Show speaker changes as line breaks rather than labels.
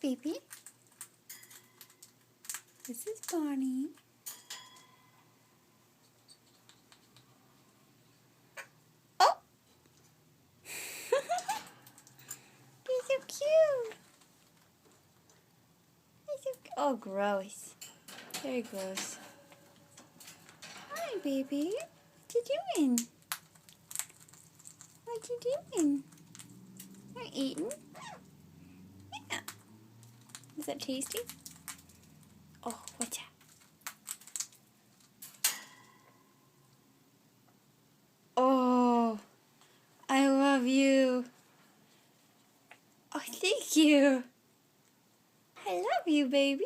baby. This is Bonnie. Oh! You're so cute. Oh, gross. Very gross. Hi, baby. What you doing? What you doing? You're eating? Yeah. Is that tasty? Oh, what's that? Oh, I love you. Oh, thank you. I love you, baby.